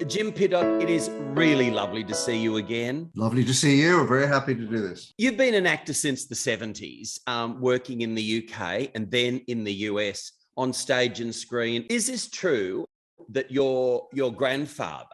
Jim Piddock, it is really lovely to see you again. Lovely to see you. We're very happy to do this. You've been an actor since the 70s, working in the UK and then in the US on stage and screen. Is this true that your grandfather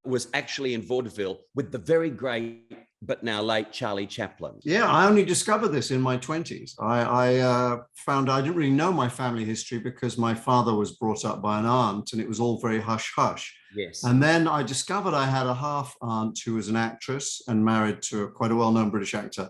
was actually in vaudeville with the very great but now late Charlie Chaplin? Yeah, I only discovered this in my 20s. I found I didn't really know my family history because my father was brought up by an aunt and it was all very hush-hush. Yes. And then I discovered I had a half aunt who was an actress and married to quite a well-known British actor.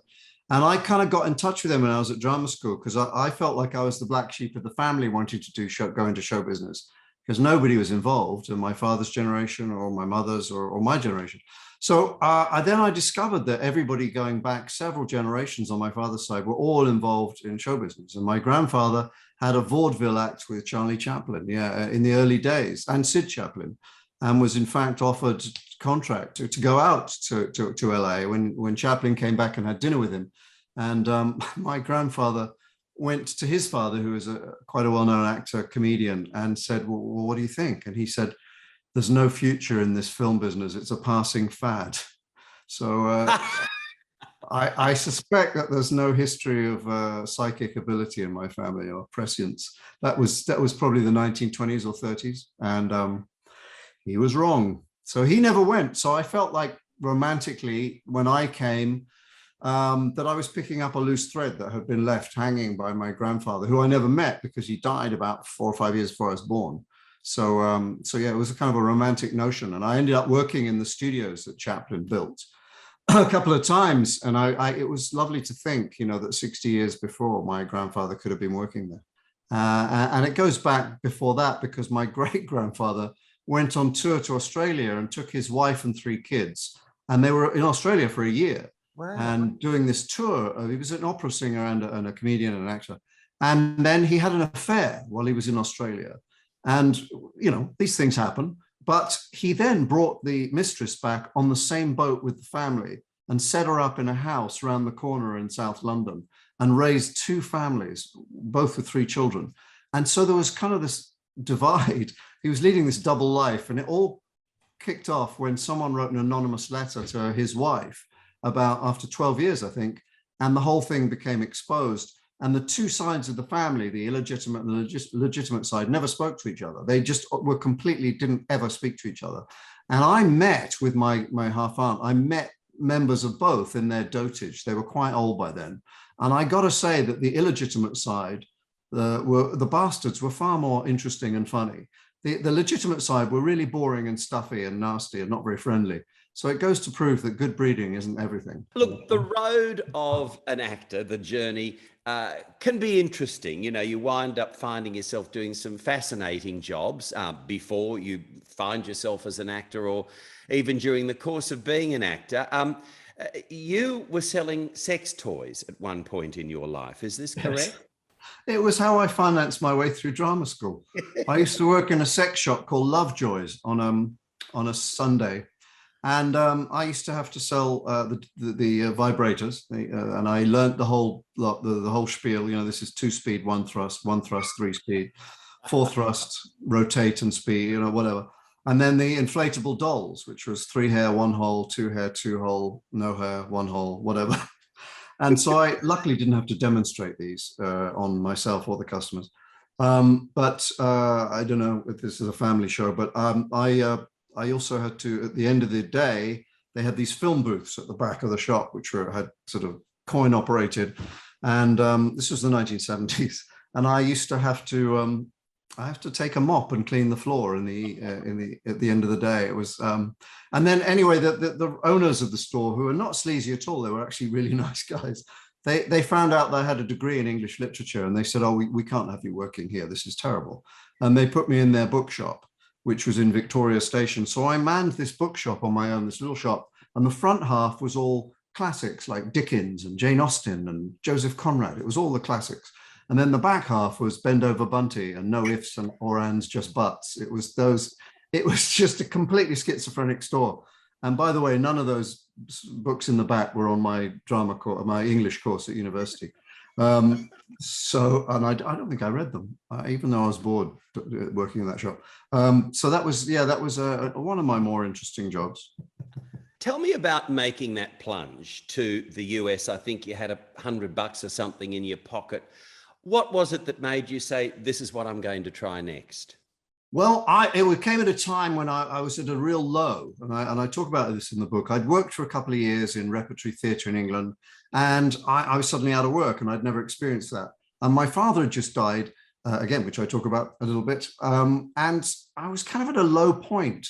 And I kind of got in touch with him when I was at drama school because I felt like I was the black sheep of the family wanting to go into show business because nobody was involved in my father's generation or my mother's or my generation. So then I discovered that everybody going back several generations on my father's side were all involved in show business. And my grandfather had a vaudeville act with Charlie Chaplin, in the early days, and Sid Chaplin, and was in fact offered contract to go out to LA when Chaplin came back and had dinner with him. And my grandfather went to his father, who was quite a well-known actor, comedian, and said, well, what do you think? And he said, there's no future in this film business. It's a passing fad. So I suspect that there's no history of psychic ability in my family or prescience. That was probably the 1920s or 30s. And he was wrong. So he never went. So I felt like romantically when I came, that I was picking up a loose thread that had been left hanging by my grandfather, who I never met because he died about 4 or 5 years before I was born. So yeah, it was a kind of a romantic notion. And I ended up working in the studios that Chaplin built a couple of times. And it was lovely to think, that 60 years before my grandfather could have been working there. And it goes back before that because my great grandfather went on tour to Australia and took his wife and 3 kids. And they were in Australia for a year. Wow. And doing this tour, he was an opera singer and a comedian and an actor. And then he had an affair while he was in Australia. And, these things happen. But he then brought the mistress back on the same boat with the family and set her up in a house around the corner in South London and raised 2 families, both with 3 children. And so there was kind of this divide. He was leading this double life. And it all kicked off when someone wrote an anonymous letter to his wife after 12 years, I think. And the whole thing became exposed. And the 2 sides of the family, the illegitimate and the legitimate side, never spoke to each other. They just didn't ever speak to each other. And I met with my half aunt, I met members of both in their dotage. They were quite old by then. And I got to say that the illegitimate side, the bastards were far more interesting and funny. The legitimate side were really boring and stuffy and nasty and not very friendly. So it goes to prove that good breeding isn't everything. Look, the road of an actor, the journey, can be interesting. You wind up finding yourself doing some fascinating jobs before you find yourself as an actor or even during the course of being an actor. You were selling sex toys at one point in your life. Is this correct? Yes. It was how I financed my way through drama school. I used to work in a sex shop called Lovejoys on a Sunday. And I used to have to sell the vibrators, and I learned the whole spiel. This is 2-speed, 1 thrust, 3-speed, 4 thrust, rotate and speed, whatever. And then the inflatable dolls, which was 3 hair, 1 hole, 2 hair, 2 hole, no hair, 1 hole, whatever. And so I luckily didn't have to demonstrate these on myself or the customers. But I don't know if this is a family show, but I also had to, at the end of the day, they had these film booths at the back of the shop, which had sort of coin operated. And this was the 1970s. And I used to have to, take a mop and clean the floor at the end of the day. It was, and then anyway, the owners of the store, who were not sleazy at all, they were actually really nice guys. They found out that I had a degree in English literature and they said, oh, we can't have you working here. This is terrible. And they put me in their bookshop, which was in Victoria Station. So I manned this bookshop on my own, this little shop. And the front half was all classics like Dickens and Jane Austen and Joseph Conrad. It was all the classics. And then the back half was Bend Over Bunty and No Ifs or Ands, Just Buts. It was just a completely schizophrenic store. And by the way, none of those books in the back were on my drama course, my English course at university. And I don't think I read them, even though I was bored working in that shop. So that was one of my more interesting jobs. Tell me about making that plunge to the US. I think you had $100 or something in your pocket. What was it that made you say, this is what I'm going to try next? Well, it came at a time when I was at a real low, and I talk about this in the book. I'd worked for a couple of years in repertory theatre in England, and I was suddenly out of work, and I'd never experienced that. And my father had just died, again, which I talk about a little bit, and I was kind of at a low point.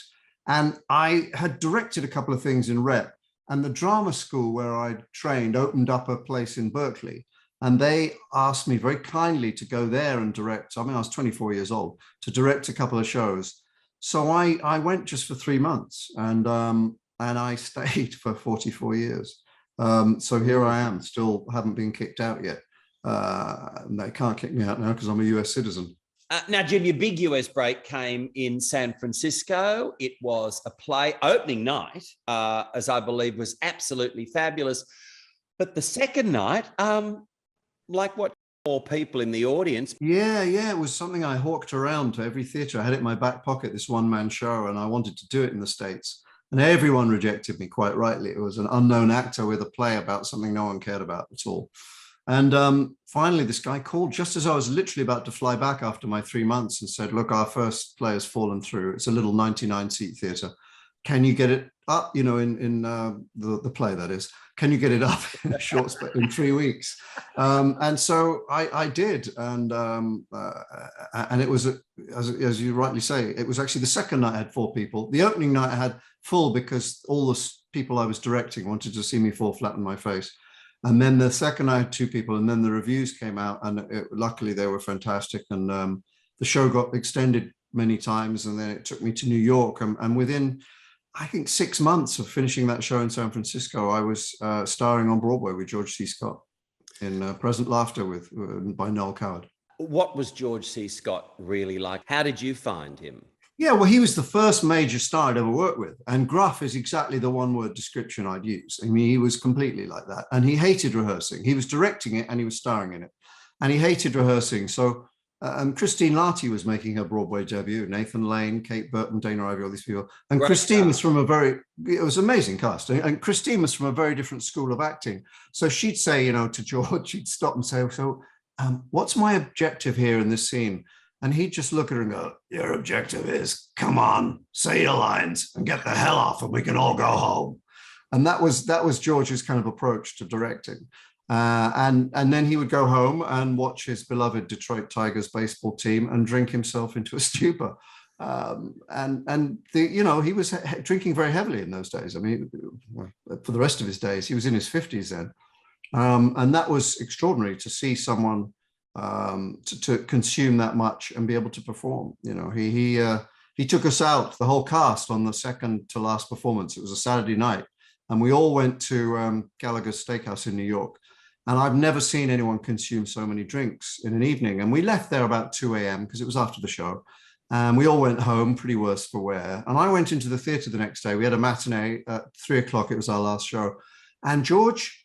And I had directed a couple of things in rep, and the drama school where I'd trained opened up a place in Berkeley. And they asked me very kindly to go there and direct. I mean, I was 24 years old, to direct a couple of shows. So I went just for 3 months, and I stayed for 44 years. So here I am, still haven't been kicked out yet. They can't kick me out now because I'm a US citizen. Now, Jim, your big US break came in San Francisco. It was a play opening night, as I believe was absolutely fabulous. But the second night, like what, more people in the audience? Yeah, it was something I hawked around to every theatre. I had it in my back pocket, this one-man show, and I wanted to do it in the States. And everyone rejected me, quite rightly. It was an unknown actor with a play about something no one cared about at all. And finally, this guy called just as I was literally about to fly back after my 3 months and said, look, our first play has fallen through. It's a little 99-seat theatre. Can you get it up, in the play, that is? Can you get it up in a short in 3 weeks? And so I did. And it was, as you rightly say, it was actually the second night I had 4 people. The opening night I had full because all the people I was directing wanted to see me fall flat on my face. And then the second I had 2 people, and then the reviews came out, and luckily they were fantastic. And the show got extended many times, and then it took me to New York. And within, I think, 6 months of finishing that show in San Francisco, I was starring on Broadway with George C. Scott in Present Laughter by Noel Coward. What was George C. Scott really like? How did you find him? Yeah, well, he was the first major star I'd ever worked with. And gruff is exactly the one-word description I'd use. I mean, he was completely like that. And he hated rehearsing. He was directing it and he was starring in it. And he hated rehearsing. So Christine Lahti was making her Broadway debut. Nathan Lane, Kate Burton, Dana Ivey, all these people. And great Christine was from it was an amazing cast. And Christine was from a very different school of acting. So she'd say, to George, she'd stop and say, what's my objective here in this scene? And he'd just look at her and go, your objective is, come on, say your lines and get the hell off and we can all go home. And that was George's kind of approach to directing. And then he would go home and watch his beloved Detroit Tigers baseball team and drink himself into a stupor. He was drinking very heavily in those days. I mean, for the rest of his days, he was in his 50s then. And that was extraordinary to see someone to consume that much and be able to perform. He took us out, the whole cast, on the second to last performance. It was a Saturday night, and we all went to Gallagher's Steakhouse in New York. And I've never seen anyone consume so many drinks in an evening. And we left there about 2 a.m. because it was after the show. And we all went home pretty worse for wear. And I went into the theatre the next day. We had a matinee at 3 o'clock. It was our last show. And George,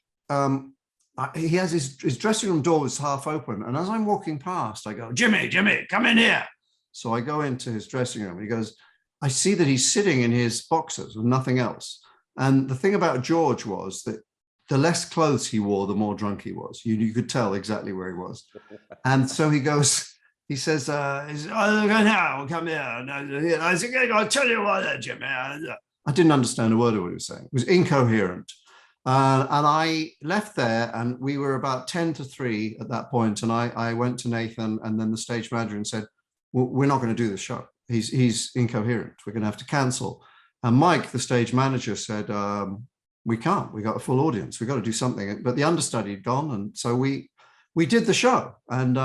he has his dressing room door was half open. And as I'm walking past, I go, Jimmy, come in here. So I go into his dressing room. And he goes, I see that he's sitting in his boxers with nothing else. And the thing about George was that the less clothes he wore, the more drunk he was. You could tell exactly where he was. And so he says, now, come here. And I said, I'll tell you what, Jimmy. I didn't understand a word of what he was saying. It was incoherent. And I left there, and we were about 10 to 3 at that point. And I went to Nathan and then the stage manager and said, well, we're not going to do this show. He's incoherent. We're going to have to cancel. And Mike, the stage manager, said, we can't. We got a full audience. We got to do something. But the understudy had gone. And so we did the show. And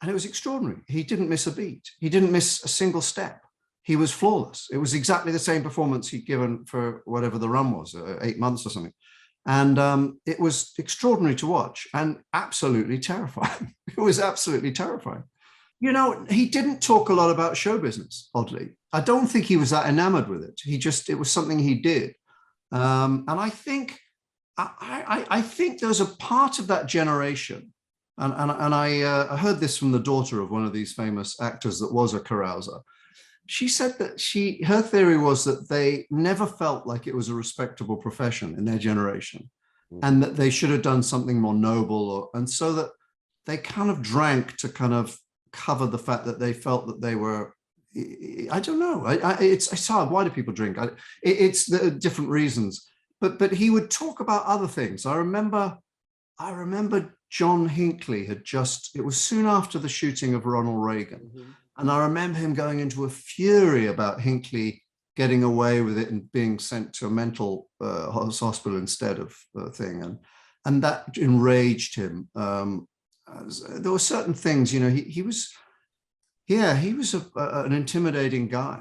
it was extraordinary. He didn't miss a beat. He didn't miss a single step. He was flawless. It was exactly the same performance he'd given for whatever the run was, 8 months or something. And it was extraordinary to watch and absolutely terrifying. It was absolutely terrifying. He didn't talk a lot about show business, oddly. I don't think he was that enamored with it. It was something he did. And I think I think there's a part of that generation, and I heard this from the daughter of one of these famous actors that was a carouser. She said that her theory was that they never felt like it was a respectable profession in their generation, and that they should have done something more noble, and so that they kind of drank to kind of cover the fact that they felt that they were, I don't know, it's hard. Why do people drink? It's the different reasons, but he would talk about other things. I remember John Hinckley had it was soon after the shooting of Ronald Reagan. And I remember him going into a fury about Hinckley getting away with it and being sent to a mental hospital instead of a thing. And that enraged him. There were certain things, you know, he was an intimidating guy,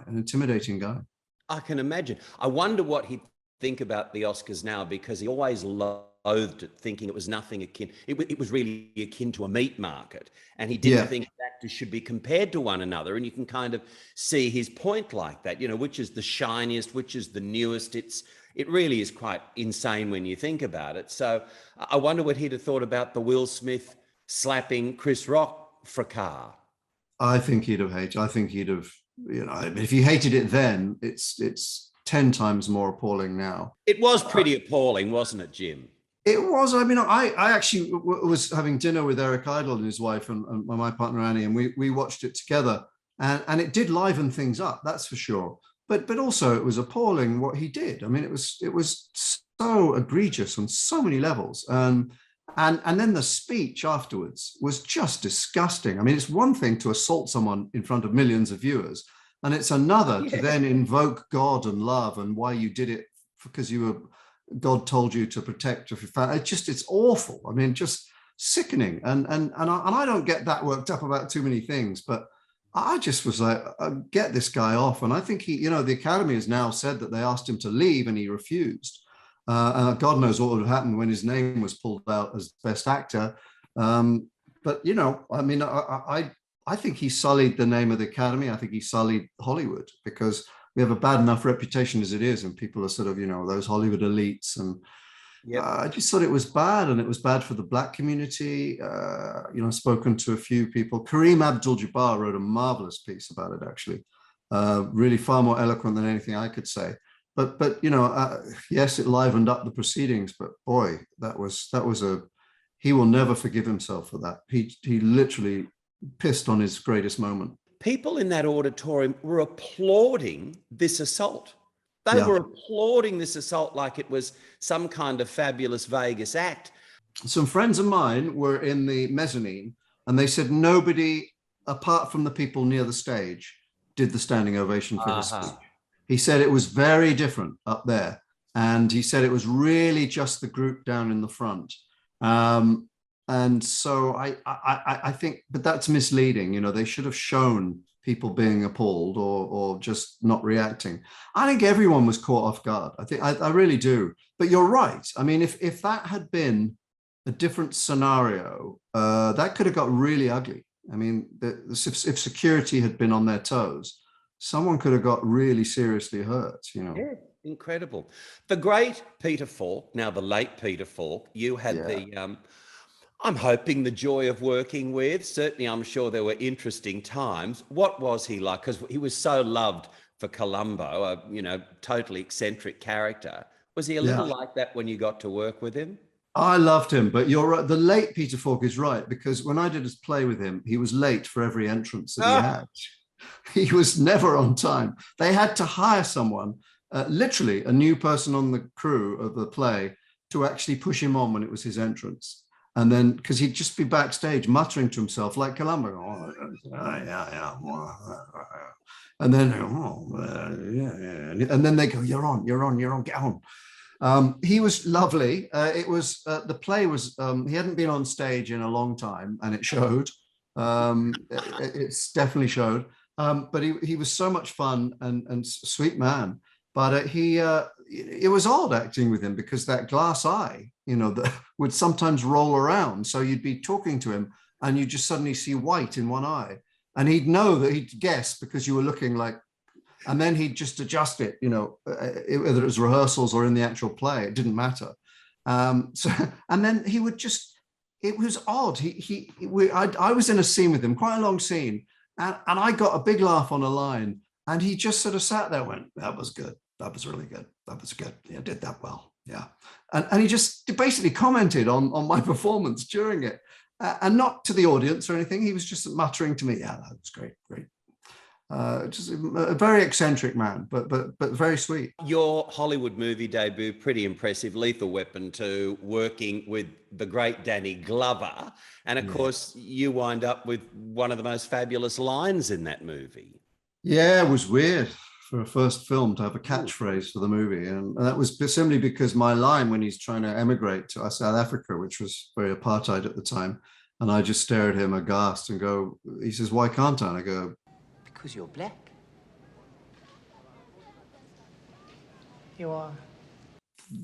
I can imagine. I wonder what he'd think about the Oscars now, because he always loathed it, thinking it was nothing akin. It was really akin to a meat market, and he didn't think actors should be compared to one another. And you can kind of see his point like that. You know, which is the shiniest, which is the newest. It really is quite insane when you think about it. So I wonder what he'd have thought about the Will Smith slapping Chris Rock fracas. I think he'd have hated. I think he'd have, you know, if he hated it then, it's 10 times more appalling now. It was pretty appalling, wasn't it, Jim? It was. I mean, I actually was having dinner with Eric Idle and his wife and my partner Annie, and we watched it together, and it did liven things up, that's for sure. But also it was appalling what he did. I mean, it was so egregious on so many levels. And then the speech afterwards was just disgusting. I mean, it's one thing to assault someone in front of millions of viewers, and it's another to then invoke God and love and why you did it because God told you to protect your family. It's awful. I mean, just sickening. And I don't get that worked up about too many things, but I just was like, get this guy off. And I think the Academy has now said that they asked him to leave and he refused. God knows what would have happened when his name was pulled out as Best Actor. But, you know, I mean, I think he sullied the name of the Academy. I think he sullied Hollywood, because we have a bad enough reputation as it is. And people are sort of, you know, those Hollywood elites. And I just thought it was bad. And it was bad for the Black community. You know, I've spoken to a few people. Kareem Abdul-Jabbar wrote a marvelous piece about it, actually. Really far more eloquent than anything I could say. But you know, yes, it livened up the proceedings, but boy, that was he will never forgive himself for that. He literally pissed on his greatest moment. People in that auditorium were applauding this assault. They were applauding this assault like it was some kind of fabulous Vegas act. Some friends of mine were in the mezzanine, and they said nobody apart from the people near the stage did the standing ovation for his speech. He said it was very different up there. And he said it was really just the group down in the front. And so I think, but that's misleading. You know, they should have shown people being appalled or just not reacting. I think everyone was caught off guard. I really do. But you're right. I mean, if that had been a different scenario, that could have got really ugly. I mean, if security had been on their toes, someone could have got really seriously hurt, you know. Yeah, incredible. The great Peter Falk, now the late Peter Falk, you had I'm hoping the joy of working with. Certainly, I'm sure there were interesting times. What was he like? Because he was so loved for Columbo, a, you know, totally eccentric character. Was he a little like that when you got to work with him? I loved him, but you're right. The late Peter Falk is right, because when I did his play with him, he was late for every entrance that he had. He was never on time. They had to hire someone, literally a new person on the crew of the play, to actually push him on when it was his entrance. And then, because he'd just be backstage muttering to himself like Columbo. And then, and then they go, you're on, get on. He was lovely. It was, the play was, he hadn't been on stage in a long time, and it showed. It's definitely showed. But he was so much fun and sweet man. But it was odd acting with him, because that glass eye, you know, that would sometimes roll around. So you'd be talking to him and you just suddenly see white in one eye, and he'd know that he'd guess because you were looking like, and then he'd just adjust it, you know, whether it was rehearsals or in the actual play, it didn't matter. So, and then he would just, it was odd. I was in a scene with him, quite a long scene, and I got a big laugh on a line, and he just sort of sat there and went, that was good. That was really good. That was good. Yeah, did that well. Yeah. And he just basically commented on my performance during it, and not to the audience or anything. He was just muttering to me, yeah, that was great, great. Just a very eccentric man, but very sweet. Your Hollywood movie debut, pretty impressive. Lethal Weapon 2, working with the great Danny Glover. And of course, you wind up with one of the most fabulous lines in that movie. Yeah, it was weird for a first film to have a catchphrase for the movie. And that was simply because my line when he's trying to emigrate to South Africa, which was very apartheid at the time, and I just stare at him aghast and go, he says, why can't I? And I go, because you're black. You are.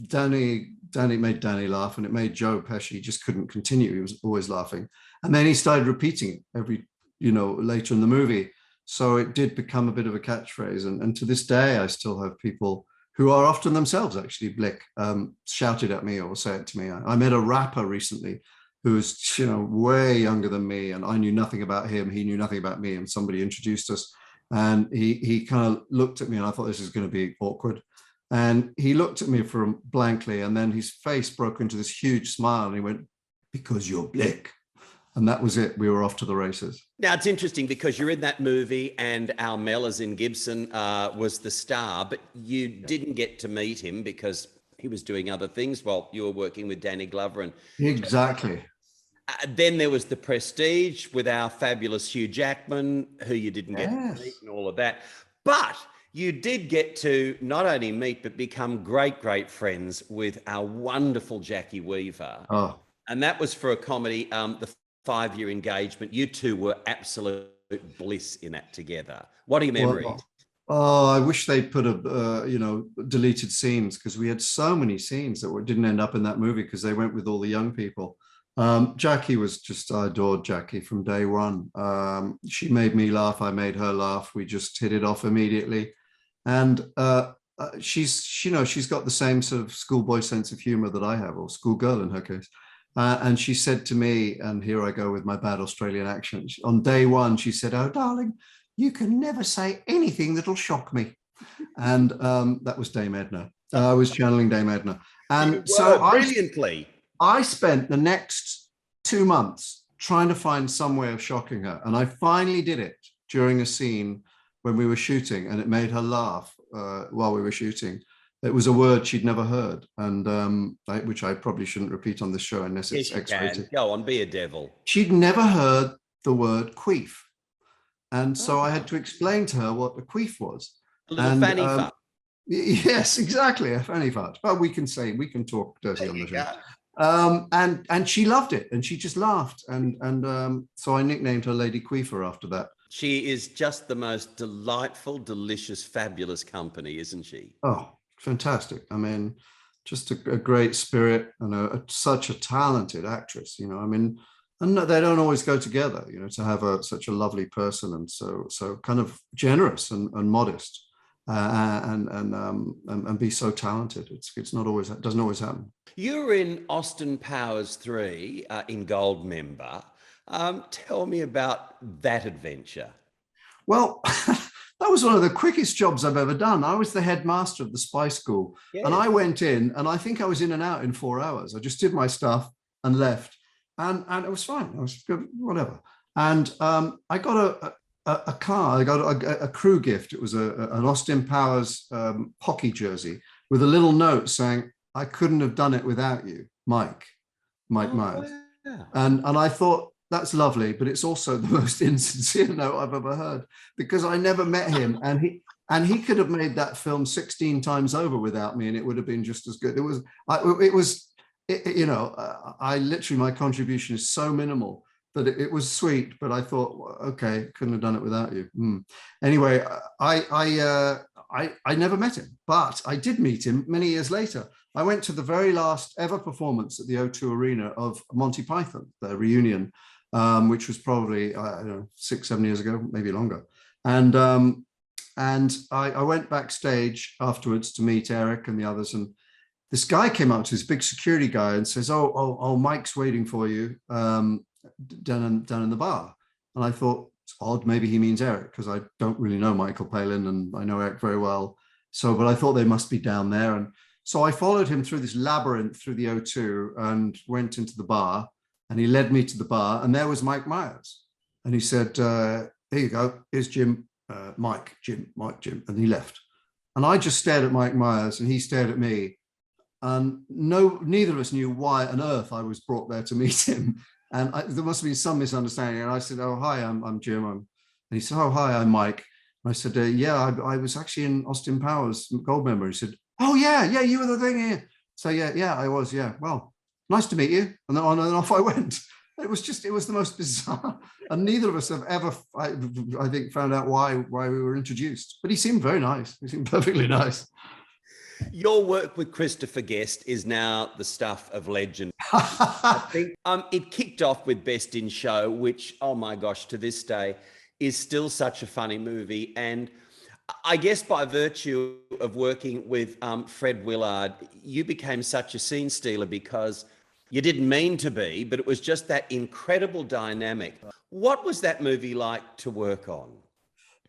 Danny made Danny laugh, and it made Joe Pesci just couldn't continue. He was always laughing. And then he started repeating it every, later in the movie. So it did become a bit of a catchphrase. And to this day, I still have people who are often themselves actually Blick, shouted at me or say it to me. I met a rapper recently who was, way younger than me, and I knew nothing about him. He knew nothing about me, and somebody introduced us. And he kind of looked at me, and I thought this is going to be awkward. And he looked at me blankly, and then his face broke into this huge smile, and he went, because you're Blick. And that was it. We were off to the races. Now, it's interesting because you're in that movie and Al Mellors Gibson was the star, but you didn't get to meet him because he was doing other things while you were working with Danny Glover. And exactly. Then there was The Prestige with our fabulous Hugh Jackman, who you didn't get to meet and all of that. But you did get to not only meet, but become great, great friends with our wonderful Jacki Weaver. Oh. And that was for a comedy, The 5-Year Engagement. You two were absolute bliss in that together. What are your memories? Oh, I wish they put deleted scenes, because we had so many scenes that didn't end up in that movie because they went with all the young people. Jacki was just, I adored Jacki from day one. She made me laugh. I made her laugh. We just hit it off immediately. And she's got the same sort of schoolboy sense of humor that I have, or schoolgirl in her case. And she said to me, and here I go with my bad Australian accent, on day one, she said, oh, darling, you can never say anything that'll shock me. And that was Dame Edna. I was channeling Dame Edna. And so brilliantly. I spent the next 2 months trying to find some way of shocking her. And I finally did it during a scene when we were shooting, and it made her laugh while we were shooting. It was a word she'd never heard, and which I probably shouldn't repeat on this show unless it's X-rated. Go on, be a devil. She'd never heard the word queef. And so I had to explain to her what a queef was. A little fanny fart. Yes, exactly, a fanny fart. But we can talk dirty on the show. And she loved it, and she just laughed. And so I nicknamed her Lady Queefer after that. She is just the most delightful, delicious, fabulous company, isn't she? Oh, fantastic. I mean, just a great spirit, and such a talented actress, and they don't always go together, to have such a lovely person, and so kind of generous and modest, and be so talented. It's not always, it doesn't always happen. You were in Austin Powers 3 in Goldmember. Tell me about that adventure. Well, that was one of the quickest jobs I've ever done. I was the headmaster of the spy school, and I went in, and I think I was in and out in 4 hours. I just did my stuff and left, and it was fine. I was good, whatever. And I got a car. I got a crew gift. It was an Austin Powers hockey jersey with a little note saying, "I couldn't have done it without you, Mike Myers." Wow. And I thought, that's lovely, but it's also the most insincere note I've ever heard, because I never met him, and he could have made that film 16 times over without me, and it would have been just as good. I literally, my contribution is so minimal that it was sweet, but I thought, okay, couldn't have done it without you. Anyway, I never met him, but I did meet him many years later. I went to the very last ever performance at the O2 Arena of Monty Python, the reunion, which was probably 6-7 years ago, maybe longer. And I went backstage afterwards to meet Eric and the others, and this guy came up to this big security guy and says, oh, Mike's waiting for you down in the bar. And I thought, it's odd, maybe he means Eric, because I don't really know Michael Palin and I know Eric very well. So, but I thought they must be down there. And so I followed him through this labyrinth through the O2 and went into the bar, and he led me to the bar, and there was Mike Myers. And he said, here you go, here's Jim, Mike, Jim. And he left. And I just stared at Mike Myers and he stared at me. And neither of us knew why on earth I was brought there to meet him. And there must have been some misunderstanding. And I said, oh, hi, I'm Jim. And he said, oh, hi, I'm Mike. And I said, yeah, I was actually in Austin Powers Goldmember. He said, oh, yeah, you were the thing here. So, yeah, I was, yeah. Well, nice to meet you. And then off I went. It was the most bizarre. And neither of us have ever, I think, found out why we were introduced. But he seemed very nice. He seemed perfectly nice. Your work with Christopher Guest is now the stuff of legend. I think it kicked off with Best in Show, which, oh my gosh, to this day is still such a funny movie. And I guess by virtue of working with Fred Willard, you became such a scene stealer because you didn't mean to be, but it was just that incredible dynamic. What was that movie like to work on?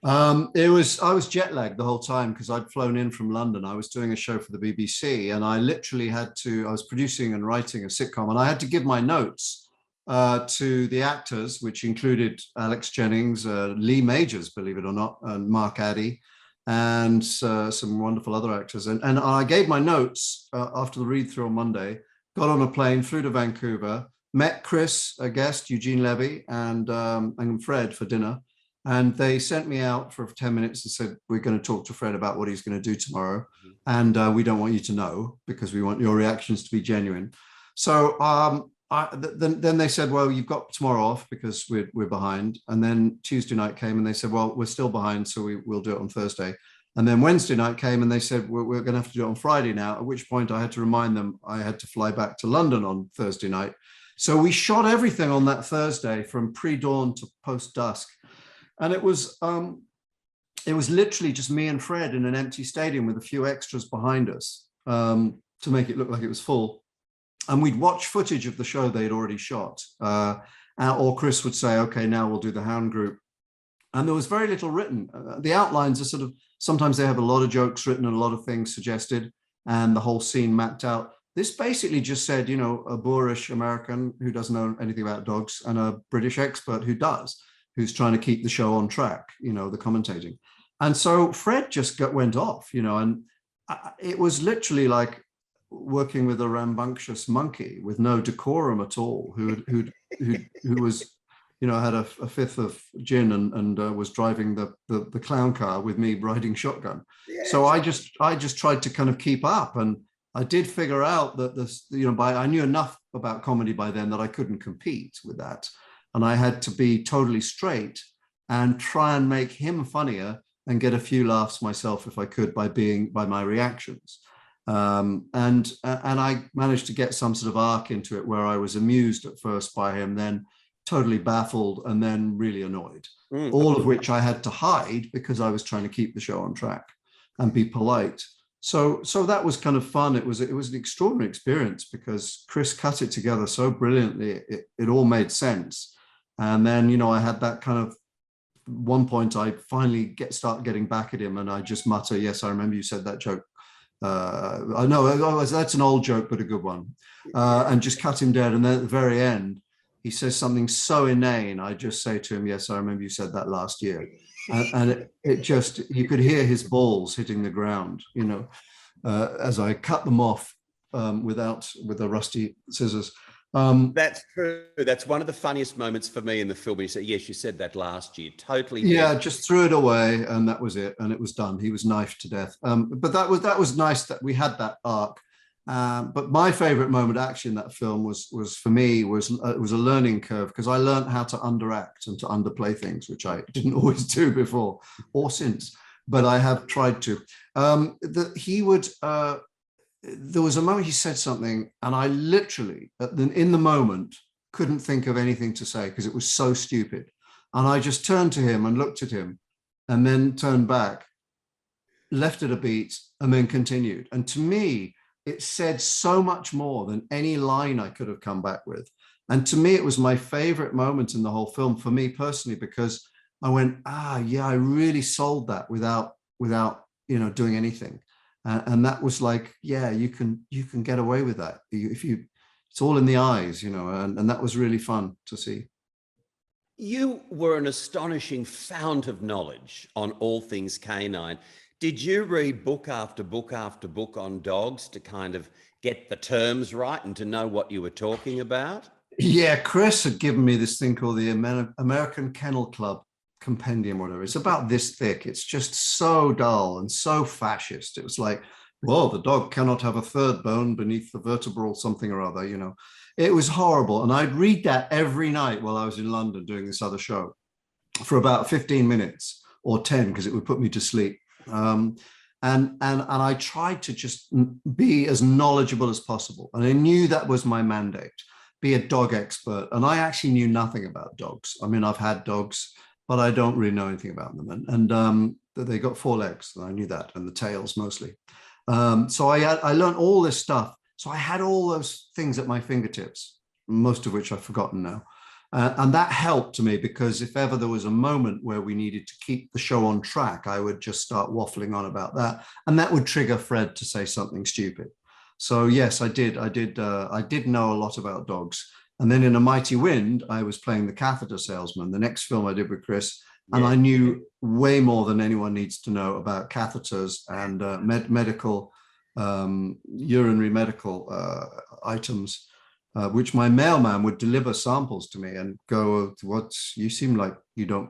I was jet lagged the whole time because I'd flown in from London. I was doing a show for the BBC, and I literally I was producing and writing a sitcom, and I had to give my notes to the actors, which included Alex Jennings, Lee Majors, believe it or not, and Mark Addy, and some wonderful other actors. And I gave my notes after the read through on Monday, got on a plane, flew to Vancouver, met Chris, a guest, Eugene Levy, and Fred for dinner. And they sent me out for 10 minutes and said, we're going to talk to Fred about what he's going to do tomorrow. And we don't want you to know because we want your reactions to be genuine. So then they said, well, you've got tomorrow off because we're behind. And then Tuesday night came and they said, well, we're still behind, so we'll do it on Thursday. And then Wednesday night came and they said, we're going to have to do it on Friday now, at which point I had to remind them I had to fly back to London on Thursday night. So we shot everything on that Thursday from pre-dawn to post-dusk. And it was literally just me and Fred in an empty stadium with a few extras behind us to make it look like it was full. And we'd watch footage of the show they'd already shot. Or Chris would say, okay, now we'll do the Hound Group. And there was very little written. The outlines are sort of, sometimes they have a lot of jokes written and a lot of things suggested and the whole scene mapped out. This basically just said, you know, a boorish American who doesn't know anything about dogs and a British expert who does, who's trying to keep the show on track, you know, the commentating. And so Fred just went off, you know, and it was literally like working with a rambunctious monkey with no decorum at all, who was, you know, had a fifth of gin and was driving the clown car with me riding shotgun. Yeah. So I just tried to kind of keep up, and I did figure out that this, you know, I knew enough about comedy by then that I couldn't compete with that. And I had to be totally straight and try and make him funnier and get a few laughs myself if I could by my reactions. And I managed to get some sort of arc into it where I was amused at first by him, then totally baffled, and then really annoyed. All of which I had to hide because I was trying to keep the show on track and be polite. So that was kind of fun. It was an extraordinary experience because Chris cut it together so brilliantly. It all made sense. And then, you know, I had that kind of one point I finally start getting back at him and I just mutter, yes, I remember you said that joke. I know that's an old joke, but a good one. And just cut him dead. And then at the very end, he says something so inane. I just say to him, yes, I remember you said that last year. And it just, you could hear his balls hitting the ground, you know, as I cut them off with the rusty scissors. That's true. That's one of the funniest moments for me in the film. You say, yes, you said that last year. Totally. Yeah, just threw it away and that was it. And it was done. He was knifed to death. But that was nice that we had that arc. But my favorite moment actually in that film was for me, it was a learning curve because I learned how to underact and to underplay things, which I didn't always do before or since, but I have tried to. There was a moment he said something and I literally, in the moment, couldn't think of anything to say because it was so stupid. And I just turned to him and looked at him and then turned back, left it a beat and then continued. And to me, it said so much more than any line I could have come back with. And to me, it was my favorite moment in the whole film, for me personally, because I went, yeah, I really sold that without doing anything. And that was like, yeah, you can get away with that. It's all in the eyes, and that was really fun to see. You were an astonishing fount of knowledge on all things canine. Did you read book after book after book on dogs to kind of get the terms right and to know what you were talking about? Yeah, Chris had given me this thing called the American Kennel Club compendium, whatever. It's about this thick. It's just so dull and so fascist. It was like, well, the dog cannot have a third bone beneath the vertebral something or other, It was horrible. And I'd read that every night while I was in London doing this other show for about 15 minutes or 10, because it would put me to sleep. And I tried to just be as knowledgeable as possible. And I knew that was my mandate, be a dog expert. And I actually knew nothing about dogs. I mean, I've had dogs, but I don't really know anything about them. And they got 4 legs, and I knew that, and the tails mostly. So I learned all this stuff. So I had all those things at my fingertips, most of which I've forgotten now. And that helped to me, because if ever there was a moment where we needed to keep the show on track, I would just start waffling on about that. And that would trigger Fred to say something stupid. So yes, I did know a lot about dogs. And then in A Mighty Wind, I was playing the catheter salesman, the next film I did with Chris. And I knew way more than anyone needs to know about catheters and urinary medical items, which my mailman would deliver samples to me and go, you seem like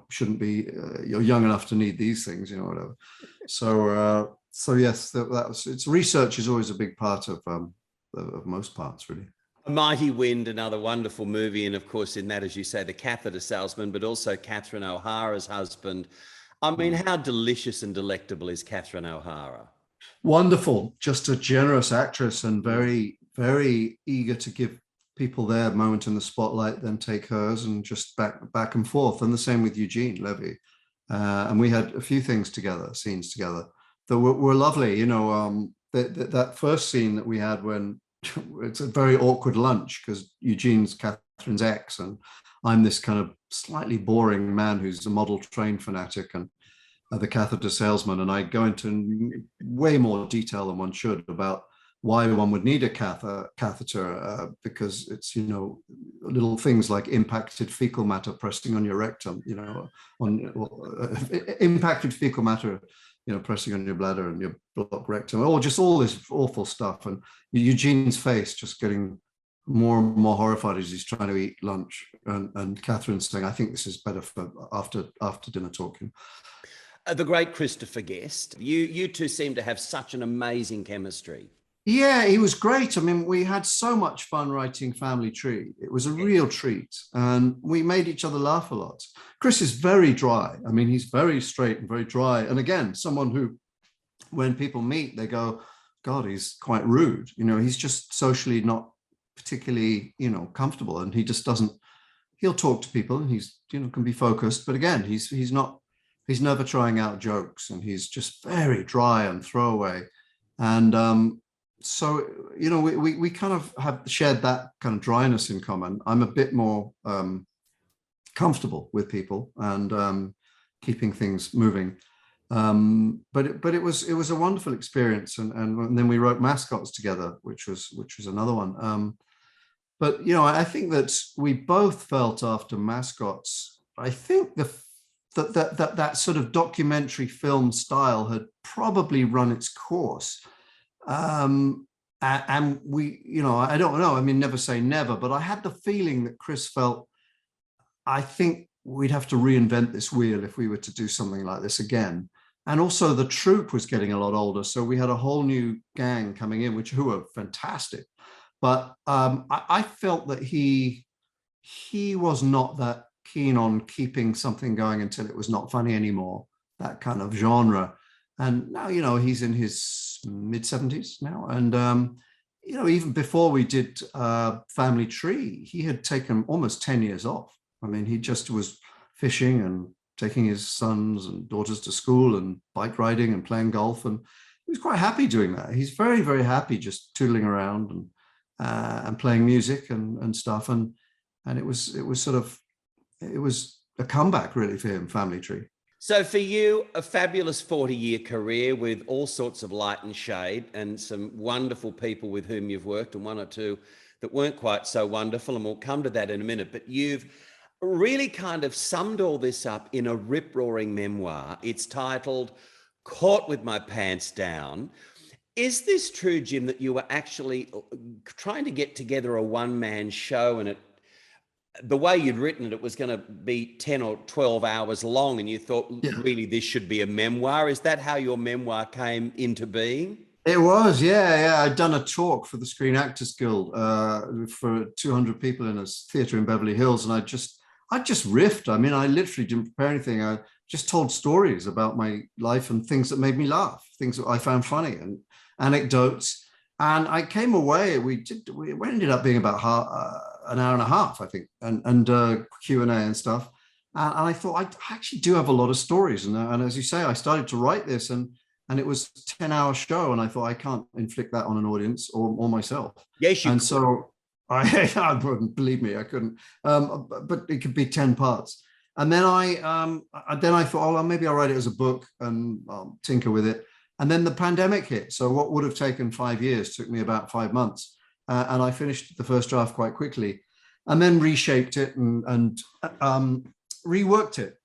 shouldn't be, you're young enough to need these things, whatever. So yes, it's research is always a big part of most parts, really. A Mighty Wind, another wonderful movie. And of course, in that, as you say, the catheter salesman, but also Catherine O'Hara's husband. I mean, how delicious and delectable is Catherine O'Hara? Wonderful. Just a generous actress, and very, very eager to give people their moment in the spotlight, then take hers, and just back and forth. And the same with Eugene Levy. And we had a few scenes together that were lovely. That first scene that we had when it's a very awkward lunch, because Eugene's Catherine's ex, and I'm this kind of slightly boring man who's a model train fanatic and the catheter salesman. And I go into way more detail than one should about why one would need a catheter, because it's, little things like impacted fecal matter pressing on your rectum, impacted fecal matter, pressing on your bladder and your blocked rectum, or just all this awful stuff. And Eugene's face just getting more and more horrified as he's trying to eat lunch. And Catherine's saying, I think this is better for after dinner talking. The great Christopher Guest. You two seem to have such an amazing chemistry. Yeah, he was great. I mean, we had so much fun writing Family Tree. It was a real treat. And we made each other laugh a lot. Chris is very dry. I mean, he's very straight and very dry. And again, someone who, when people meet, they go, God, he's quite rude. He's just socially not particularly, comfortable. And he just doesn't, he'll talk to people and he's, can be focused. But again, he's never trying out jokes, and he's just very dry and throwaway. And, so, we kind of have shared that kind of dryness in common. I'm a bit more comfortable with people and keeping things moving. But it was a wonderful experience. And then we wrote Mascots together, which was another one. But, I think that we both felt after Mascots, I think that sort of documentary film style had probably run its course. And we, I don't know, I mean, never say never, but I had the feeling that Chris felt, I think we'd have to reinvent this wheel if we were to do something like this again. And also the troupe was getting a lot older. So we had a whole new gang coming in, who were fantastic. But I felt that he was not that keen on keeping something going until it was not funny anymore, that kind of genre. And now, he's in his mid-70s now. And, even before we did Family Tree, he had taken almost 10 years off. I mean, he just was fishing and taking his sons and daughters to school and bike riding and playing golf. And was quite happy doing that. He's very, very happy just tootling around and playing music and stuff. And it was a comeback really for him, Family Tree. So for you, a fabulous 40-year career with all sorts of light and shade and some wonderful people with whom you've worked, and one or two that weren't quite so wonderful, and we'll come to that in a minute. But you've really kind of summed all this up in a rip-roaring memoir. It's titled Caught with My Pants Down. Is this true, Jim, that you were actually trying to get together a one-man show, and the way you'd written it, it was going to be 10 or 12 hours long, and you thought, really, this should be a memoir? Is that how your memoir came into being? It was, yeah. I'd done a talk for the Screen Actors Guild for 200 people in a theatre in Beverly Hills, and I just riffed. I mean, I literally didn't prepare anything. I just told stories about my life and things that made me laugh, things that I found funny, and anecdotes. And I came away. We ended up being about an hour and a half, I think, and Q&A and stuff. And I thought I actually do have a lot of stories. And as you say, I started to write this, and it was a 10-hour show. And I thought, I can't inflict that on an audience or myself. Yes, you and could. So I wouldn't, believe me, I couldn't. But it could be 10 parts. And then I thought, oh, well, maybe I'll write it as a book and I'll tinker with it. And then the pandemic hit. So what would have taken 5 years took me about 5 months. And I finished the first draft quite quickly, and then reshaped it and reworked it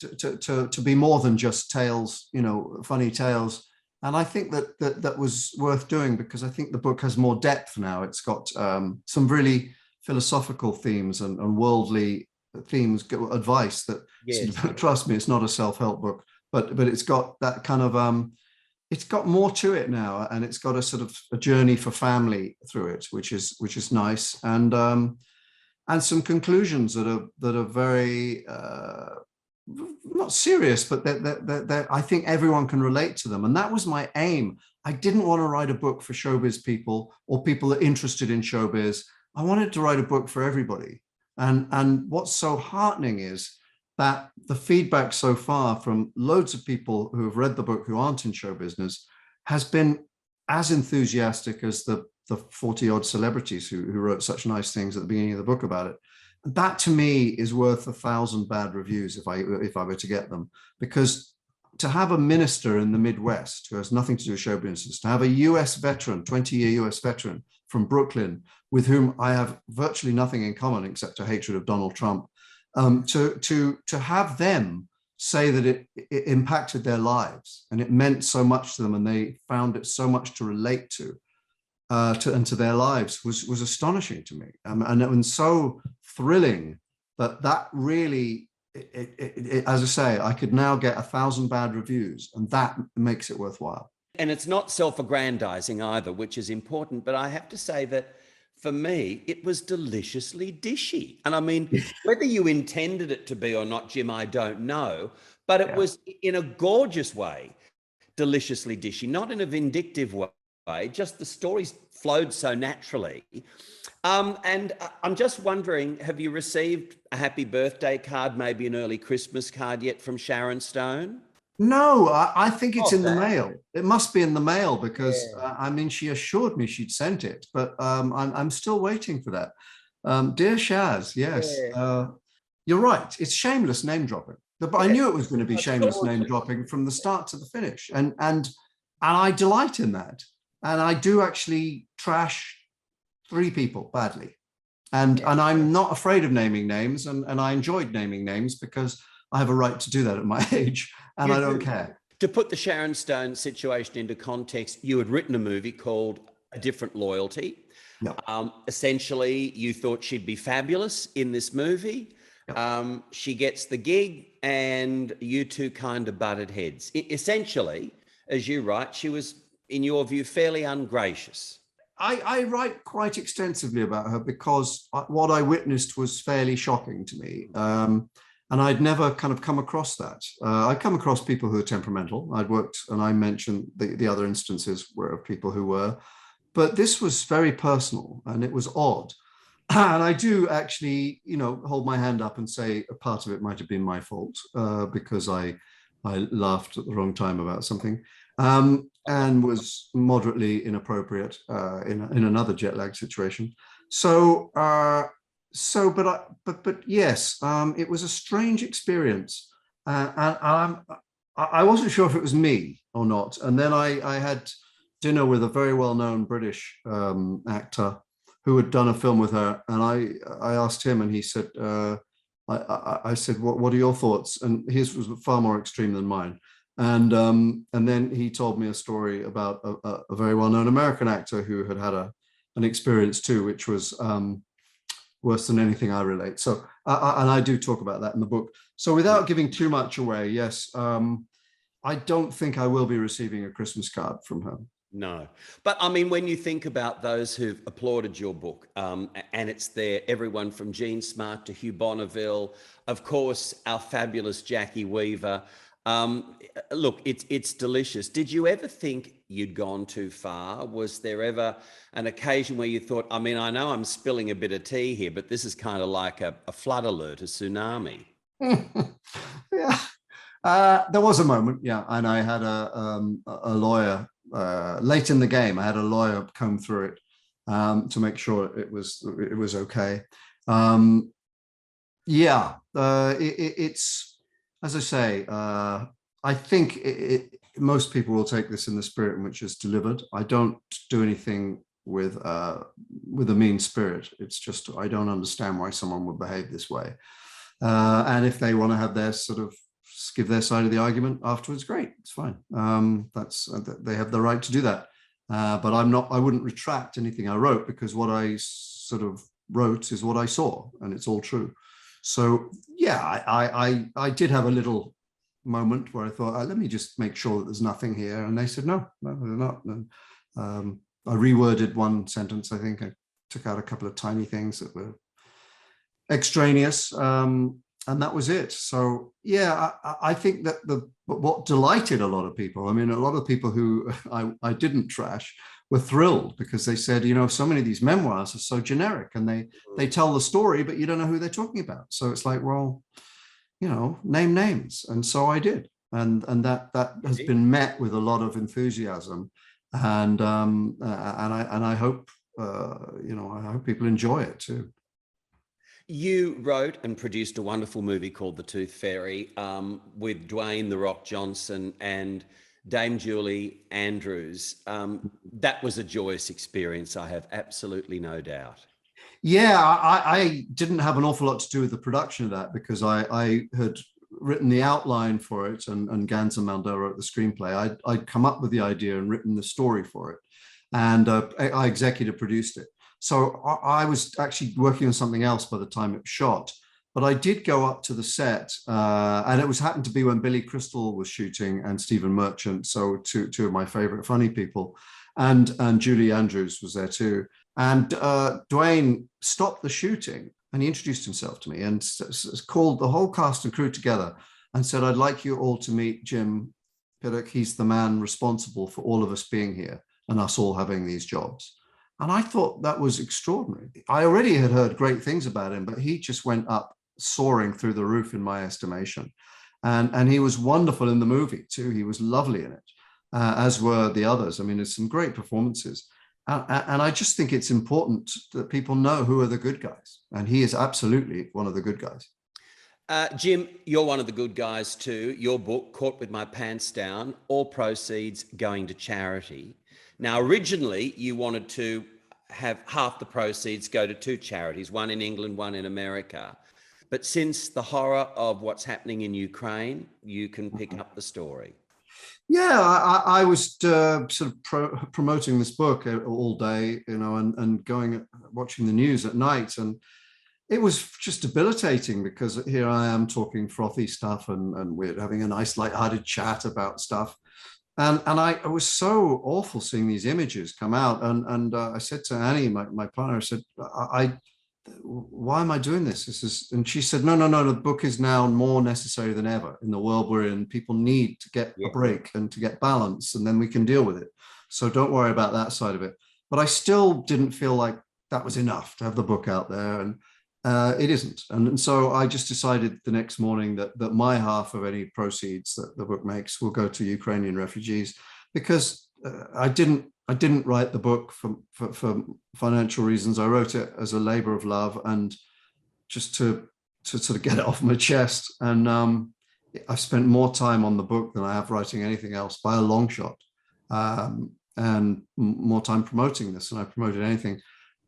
to be more than just tales, funny tales. And I think that was worth doing, because I think the book has more depth now. It's got some really philosophical themes and worldly themes, advice that, yes. Trust me, it's not a self-help book, but it's got that kind of it's got more to it now, and it's got a sort of a journey for family through it, which is nice, and some conclusions that are very not serious, but that I think everyone can relate to them, and that was my aim. I didn't want to write a book for showbiz people or people that are interested in showbiz. I wanted to write a book for everybody, and what's so heartening is that the feedback so far from loads of people who have read the book who aren't in show business has been as enthusiastic as the 40-odd celebrities who wrote such nice things at the beginning of the book about it. And that, to me, is worth 1,000 bad reviews if I were to get them. Because to have a minister in the Midwest who has nothing to do with show business, to have a US veteran, 20-year US veteran from Brooklyn, with whom I have virtually nothing in common except a hatred of Donald Trump, to have them say that it impacted their lives and it meant so much to them, and they found it so much to relate to their lives was astonishing to me, and so thrilling that really, as I say, I could now get 1,000 bad reviews, and that makes it worthwhile. And it's not self-aggrandizing either, which is important. But I have to say that, for me, it was deliciously dishy. And I mean, whether you intended it to be or not, Jim, I don't know. But it was, in a gorgeous way, deliciously dishy, not in a vindictive way. Just the stories flowed so naturally. And I'm just wondering, have you received a happy birthday card, maybe an early Christmas card yet from Sharon Stone? No, I think it's in the mail. It must be in the mail, because I mean, she assured me she'd sent it, but I'm still waiting for that. Dear Shaz, yes, you're right. It's shameless name dropping. But I knew it was going to be shameless name dropping from the start to the finish, and I delight in that. And I do actually trash 3 people badly, and I'm not afraid of naming names, and I enjoyed naming names because I have a right to do that at my age, and I don't care. To put the Sharon Stone situation into context, you had written a movie called A Different Loyalty. Yep. Essentially, you thought she'd be fabulous in this movie. Yep. She gets the gig, and you two kind of butted heads. Essentially, as you write, she was, in your view, fairly ungracious. I write quite extensively about her because what I witnessed was fairly shocking to me. And I'd never kind of come across that. I'd come across people who are temperamental. I'd worked, and I mentioned the other instances were of people who were, but this was very personal, and it was odd. And I do actually, hold my hand up and say a part of it might have been my fault, because I laughed at the wrong time about something. and was moderately inappropriate in another jet lag situation. So, but yes, it was a strange experience, and I wasn't sure if it was me or not. And then I had dinner with a very well-known British actor who had done a film with her, and I asked him, and he said, I said, what are your thoughts? And his was far more extreme than mine. And then he told me a story about a very well-known American actor who had had an experience too, which was worse than anything I relate. So, and I do talk about that in the book. So without giving too much away, yes, I don't think I will be receiving a Christmas card from her. No, but I mean, when you think about those who've applauded your book, and it's there, everyone from Jean Smart to Hugh Bonneville, of course, our fabulous Jacki Weaver. Look, it's delicious. Did you ever think you'd gone too far? Was there ever an occasion where you thought, I mean, I know I'm spilling a bit of tea here, but this is kind of like a flood alert, a tsunami? Yeah, there was a moment, yeah, and I had a lawyer late in the game. I had a lawyer comb through it to make sure it was okay. Yeah, it's, as I say, I think most people will take this in the spirit in which it's delivered. I don't do anything with a mean spirit. It's just I don't understand why someone would behave this way. And if they want to have their sort of give their side of the argument afterwards, great, it's fine. They have the right to do that. But I wouldn't retract anything I wrote, because what I sort of wrote is what I saw, and it's all true. So yeah, I did have a little moment where I thought, let me just make sure that there's nothing here. And they said, no, they're not. And, I reworded one sentence. I think I took out a couple of tiny things that were extraneous. And that was it. So yeah, I think that what delighted a lot of people, I mean, a lot of people who I didn't trash were thrilled, because they said, you know, so many of these memoirs are so generic, and they tell the story, but you don't know who they're talking about. So it's like, well, you know, name names. And so I did. And that has been met with a lot of enthusiasm. And I hope, you know, I hope people enjoy it too. You wrote and produced a wonderful movie called The Tooth Fairy with Dwayne "The Rock" Johnson and Dame Julie Andrews. That was a joyous experience, I have absolutely no doubt. Yeah, I didn't have an awful lot to do with the production of that, because I had written the outline for it, and Gans and Mandel wrote the screenplay. I'd come up with the idea and written the story for it, and I executive produced it. So I was actually working on something else by the time it was shot. But I did go up to the set, and it happened to be when Billy Crystal was shooting and Stephen Merchant, so two of my favorite funny people, and Julie Andrews was there too. And Dwayne stopped the shooting, and he introduced himself to me and called the whole cast and crew together and said, "I'd like you all to meet Jim Piddock. He's the man responsible for all of us being here and us all having these jobs." And I thought that was extraordinary. I already had heard great things about him, but he just went up soaring through the roof in my estimation. And he was wonderful in the movie too. He was lovely in it, as were the others. I mean, there's some great performances. And I just think it's important that people know who are the good guys. And he is absolutely one of the good guys. Jim, you're one of the good guys too. Your book, Caught with My Pants Down, all proceeds going to charity. Now, originally, you wanted to have half the proceeds go to two charities, one in England, one in America. But since the horror of what's happening in Ukraine, you can pick up the story. Yeah, I was sort of promoting this book all day, you know, and watching the news at night. And it was just debilitating, because here I am talking frothy stuff, and we're having a nice lighthearted chat about stuff. And I was so awful seeing these images come out. And I said to Annie, my partner, I said, why am I doing this? And she said, no, the book is now more necessary than ever in the world we're in. People need to get a break and to get balance, and then we can deal with it. So don't worry about that side of it. But I still didn't feel like that was enough to have the book out there. And it isn't. And so I just decided the next morning that my half of any proceeds that the book makes will go to Ukrainian refugees, because I didn't write the book for financial reasons. I wrote it as a labor of love and just to sort of get it off my chest. And I've spent more time on the book than I have writing anything else by a long shot, and more time promoting this than I promoted anything.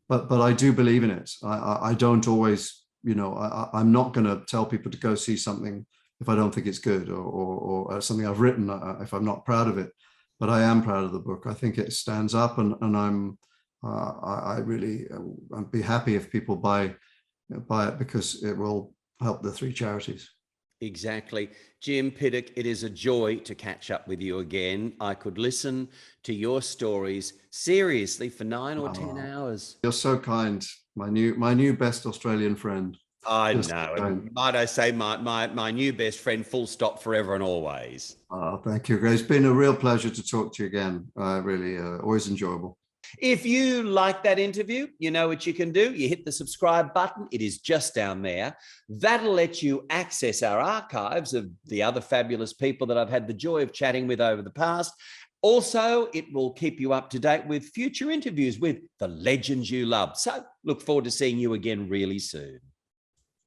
But I do believe in it. I don't always, I'm not going to tell people to go see something if I don't think it's good, or something I've written if I'm not proud of it. But I am proud of the book. I think it stands up, and I really I'd be happy if people buy it, because it will help the 3 charities. Exactly. Jim Piddock, it is a joy to catch up with you again. I could listen to your stories seriously for 9 or 10 hours. You're so kind, my new best Australian friend. I know. And might I say my new best friend, full stop, forever and always. Oh, thank you. It's been a real pleasure to talk to you again. Really, always enjoyable. If you like that interview, you know what you can do. You hit the subscribe button. It is just down there. That'll let you access our archives of the other fabulous people that I've had the joy of chatting with over the past. Also, it will keep you up to date with future interviews with the legends you love. So look forward to seeing you again really soon.